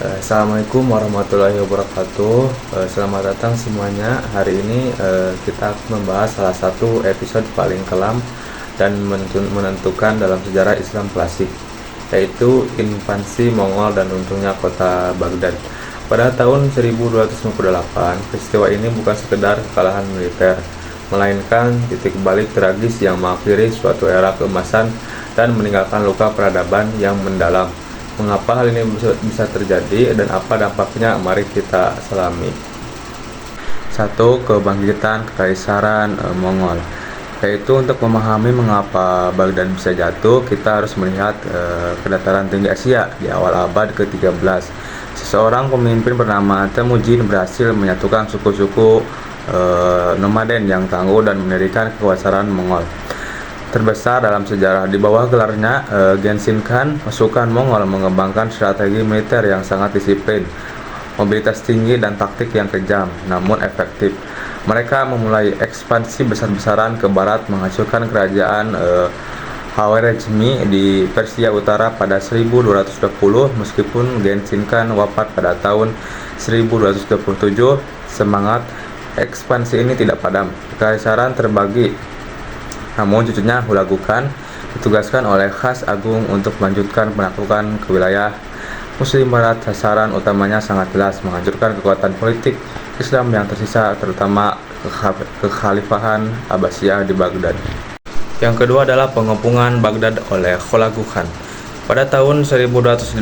Assalamualaikum warahmatullahi wabarakatuh. Selamat datang semuanya. Hari ini kita akan membahas salah satu episode paling kelam dan menentukan dalam sejarah Islam klasik, yaitu invasi Mongol dan runtuhnya kota Baghdad. Pada tahun 1258, peristiwa ini bukan sekedar kekalahan militer, melainkan titik balik tragis yang mengakhiri suatu era keemasan dan meninggalkan luka peradaban yang mendalam. Mengapa hal ini bisa terjadi dan apa dampaknya? Mari kita selami. Satu, kebangkitan Kekaisaran Mongol. Yaitu untuk memahami mengapa Baghdad bisa jatuh, kita harus melihat kedataran tinggi Asia di awal abad ke-13. Seseorang pemimpin bernama Temujin berhasil menyatukan suku-suku nomaden yang tangguh dan mendirikan kekaisaran Mongol terbesar dalam sejarah. Di bawah gelarnya Genghis Khan, pasukan Mongol mengembangkan strategi militer yang sangat disiplin, mobilitas tinggi dan taktik yang kejam namun efektif. Mereka memulai ekspansi besar-besaran ke barat, menghancurkan kerajaan Khwarezmi di Persia Utara pada 1220. Meskipun Genghis Khan wafat pada tahun 1227, semangat ekspansi ini tidak padam. Kekaisaran terbagi, namun cucunya Hulagu Khan ditugaskan oleh Khas Agung untuk melanjutkan penaklukan ke wilayah Muslim Barat. Sasaran utamanya sangat jelas, menghancurkan kekuatan politik Islam yang tersisa, terutama kekhalifahan Abbasiyah di Baghdad. Yang kedua adalah pengepungan Baghdad oleh Hulagu Khan. Pada tahun 1258,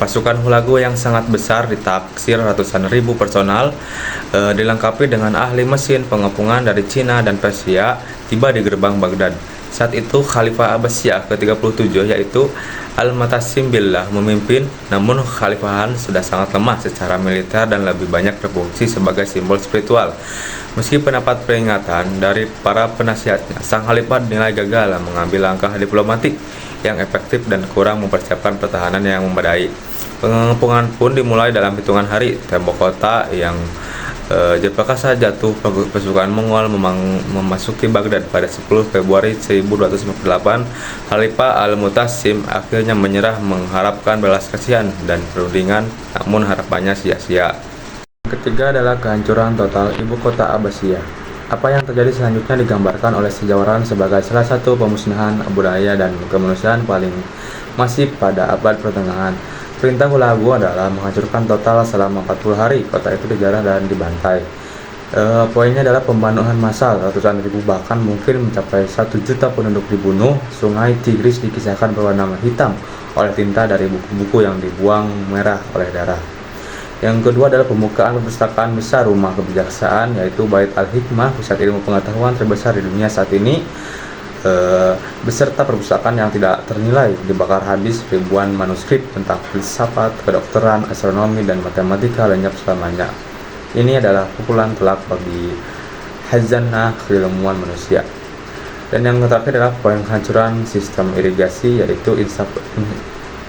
pasukan Hulagu yang sangat besar ditaksir ratusan ribu personal, dilengkapi dengan ahli mesin pengepungan dari Cina dan Persia, tiba di gerbang Baghdad. Saat itu Khalifah Abbasiyah ke-37 yaitu Al-Mutasim Billah memimpin, namun kekhalifahan sudah sangat lemah secara militer dan lebih banyak berfungsi sebagai simbol spiritual. Meski pendapat peringatan dari para penasihatnya, sang khalifah dinilai gagal mengambil langkah diplomatik yang efektif dan kurang mempersiapkan pertahanan yang memadai. Pengepungan pun dimulai dalam hitungan hari. Tembok kota yang perkasa jatuh. Pasukan Mongol memasuki Baghdad pada 10 Februari 1258. Khalifah Al-Mutasim akhirnya menyerah mengharapkan belas kasihan dan perundingan, namun harapannya sia-sia. Ketiga adalah kehancuran total ibu kota Abbasiyah. Apa yang terjadi selanjutnya digambarkan oleh sejarawan sebagai salah satu pemusnahan budaya dan kemanusiaan paling masif pada abad pertengahan. Perintah Hulagu adalah menghancurkan total selama 40 hari. Kota itu dijarah dan dibantai. Poinnya adalah pembunuhan massal, ratusan ribu bahkan mungkin mencapai 1 juta penduduk dibunuh. Sungai Tigris dikisahkan berwarna hitam oleh tinta dari buku-buku yang dibuang merah oleh darah. Yang kedua adalah pembukaan perpustakaan besar rumah kebijaksanaan, yaitu Bait Al-Hikmah, pusat ilmu pengetahuan terbesar di dunia saat ini, beserta perpustakaan yang tidak ternilai. Dibakar habis ribuan manuskrip tentang filsafat, kedokteran, astronomi, dan matematika lenyap selamanya. Ini adalah pukulan telak bagi khazanah keilmuan manusia. Dan yang terakhir adalah penghancuran sistem irigasi, yaitu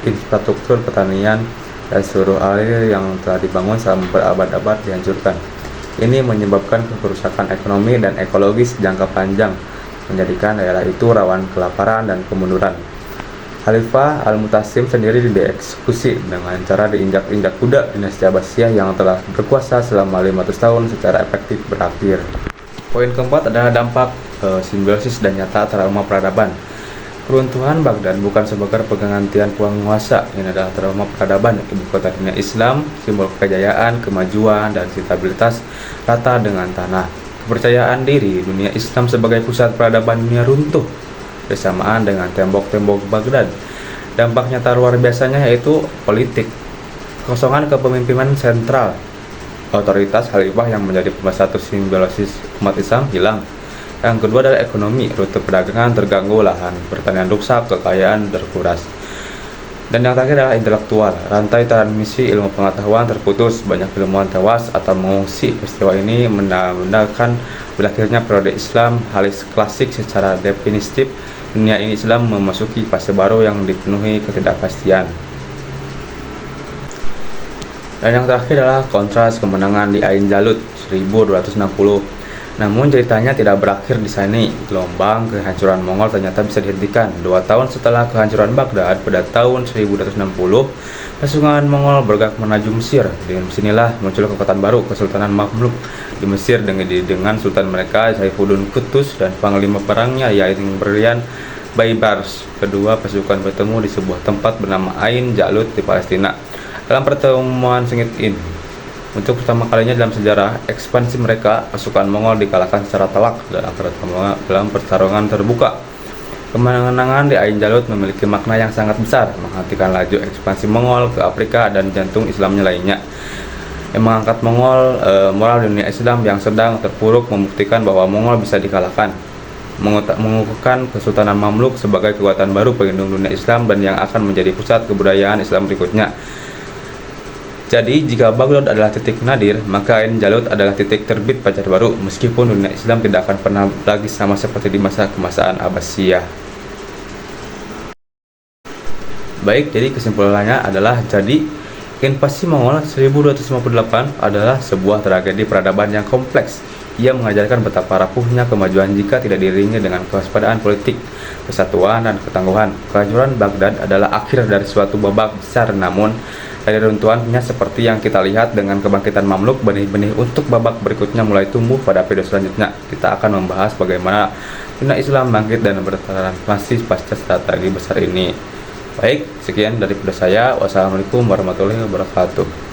infrastruktur pertanian dan seluruh air yang telah dibangun selama berabad-abad dihancurkan. Ini menyebabkan kerusakan ekonomi dan ekologis jangka panjang, menjadikan daerah itu rawan kelaparan dan kemunduran. Khalifah Al-Mutasim sendiri dieksekusi dengan cara diinjak-injak kuda. Dinasti Abbasiyah yang telah berkuasa selama 500 tahun secara efektif berakhir. Poin keempat adalah dampak simbiosis dan nyata trauma peradaban. Keruntuhan Baghdad bukan sebagai penggantian penguasa. Ini adalah trauma peradaban. Ibu kota dunia Islam, simbol kejayaan, kemajuan, dan stabilitas, rata dengan tanah. Kepercayaan diri dunia Islam sebagai pusat peradaban dunia runtuh bersamaan dengan tembok-tembok Baghdad. Dampak nyata luar biasanya yaitu politik. Kekosongan kepemimpinan sentral, otoritas khalifah yang menjadi satu simbiosis umat Islam hilang. Yang kedua adalah ekonomi, rute perdagangan terganggu, lahan pertanian rusak, kekayaan terkuras. Dan yang terakhir adalah intelektual, rantai transmisi ilmu pengetahuan terputus, banyak ilmuwan tewas atau mengungsi. Peristiwa ini menandakan berakhirnya periode Islam halis klasik. Secara definitif, dunia ini Islam memasuki fase baru yang dipenuhi ketidakpastian. Dan yang terakhir adalah kontras kemenangan di Ain Jalut 1260. Namun ceritanya tidak berakhir di sini. Gelombang kehancuran Mongol ternyata bisa dihentikan. 2 tahun setelah kehancuran Baghdad pada tahun 1260, pasukan Mongol bergerak menuju Mesir. Dengan sinilah muncul kekuatan baru, Kesultanan Mamluk di Mesir dengan sultan mereka Saifuddin Qutuz dan panglima perangnya yaitu Brilian Baibars. Kedua pasukan bertemu di sebuah tempat bernama Ain Jalut di Palestina. Dalam pertemuan sengit ini, untuk pertama kalinya dalam sejarah ekspansi mereka, pasukan Mongol dikalahkan secara telak dalam pertarungan terbuka. Kemenangan di Ain Jalut memiliki makna yang sangat besar, menghentikan laju ekspansi Mongol ke Afrika dan jantung Islamnya lainnya. Yang mengangkat moral dunia Islam yang sedang terpuruk, membuktikan bahwa Mongol bisa dikalahkan, mengukuhkan Kesultanan Mamluk sebagai kekuatan baru pelindung dunia Islam dan yang akan menjadi pusat kebudayaan Islam berikutnya. Jadi, jika Baghdad adalah titik nadir, maka Ain Jalut adalah titik terbit fajar baru, meskipun dunia Islam tidak akan pernah lagi sama seperti di masa kemasan Abbasiyah. Baik, jadi kesimpulannya adalah invasi Mongol 1258 adalah sebuah tragedi peradaban yang kompleks. Ia mengajarkan betapa rapuhnya kemajuan jika tidak diiringi dengan kewaspadaan politik, kesatuan, dan ketangguhan. Kehancuran Baghdad adalah akhir dari suatu babak besar, namun dari runtuhannya seperti yang kita lihat dengan kebangkitan Mamluk, benih-benih untuk babak berikutnya mulai tumbuh pada video selanjutnya. Kita akan membahas bagaimana dunia Islam bangkit dan bertransformasi pasca strategi besar ini. Baik, sekian dari saya. Wassalamualaikum warahmatullahi wabarakatuh.